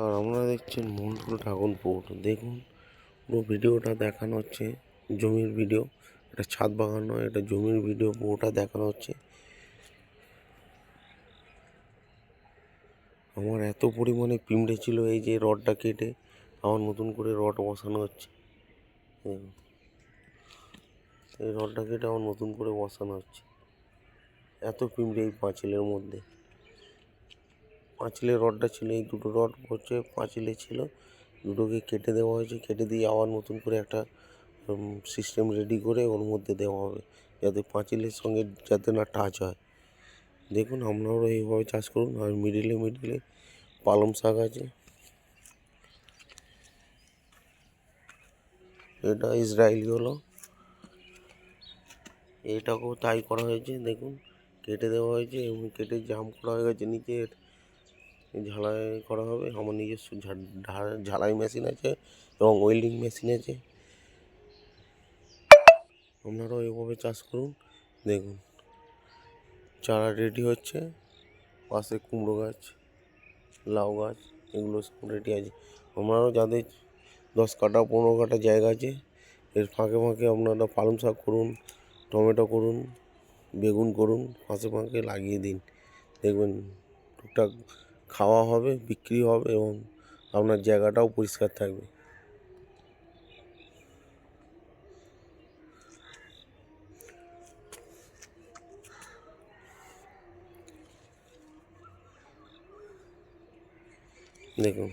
আর আপনারা দেখছেন মন্টুল ঠাকুরপুর। দেখুন পুরো ভিডিওটা দেখানো হচ্ছে জমির ভিডিও। এটা ছাদ বাগান নয়, এটা জমির ভিডিও পুরোটা দেখানো হচ্ছে। আমার এত পরিমাণে পিঁমড়ে ছিল, এই যে রডটা কেটে আবার নতুন করে রড বসানো হচ্ছে। দেখুন এই রডটা কেটে আবার নতুন করে বসানো হচ্ছে। এত পিঁমড়ে এই পাঁচিলের মধ্যে। পাঁচিলের রডটা ছিল, এই দুটো রড হচ্ছে পাঁচিলে ছিল, দুটোকে কেটে দেওয়া হয়েছে। কেটে দিয়ে আবার নতুন করে একটা সিস্টেম রেডি করে ওর মধ্যে দেওয়া হবে, যাতে পাঁচিলের সঙ্গে যাতে না টাচ হয়। দেখুন আপনারাও এইভাবে চাষ করুন। আর মিডিলে পালং শাক আছে, এটা ইসরায়েলি হলো, এটাকেও তাই করা হয়েছে। দেখুন কেটে দেওয়া হয়েছে এবং কেটে জাম করা হয়ে গেছে। নিচে ঝালাই করা হবে। আমার নিজস্ব ঝালাই মেশিন আছে এবং ওয়েল্ডিং মেশিন আছে। আপনারাও এভাবে চাষ করুন। দেখুন চারা রেডি হচ্ছে, পাশে কুমড়ো গাছ, লাউ গাছ, এগুলো সব রেডি আছে। আপনারাও যাদের 10 কাঠা 15 কাঠা জায়গা আছে, এর ফাঁকে ফাঁকে আপনারা পালং শাক করুন, টমেটো করুন, বেগুন করুন, ফাঁকে ফাঁকে লাগিয়ে দিন। দেখবেন টুকটাক খাওয়া হবে, বিক্রি হবে এবং আপনার জায়গাটাও পরিষ্কার থাকবে। দেখুন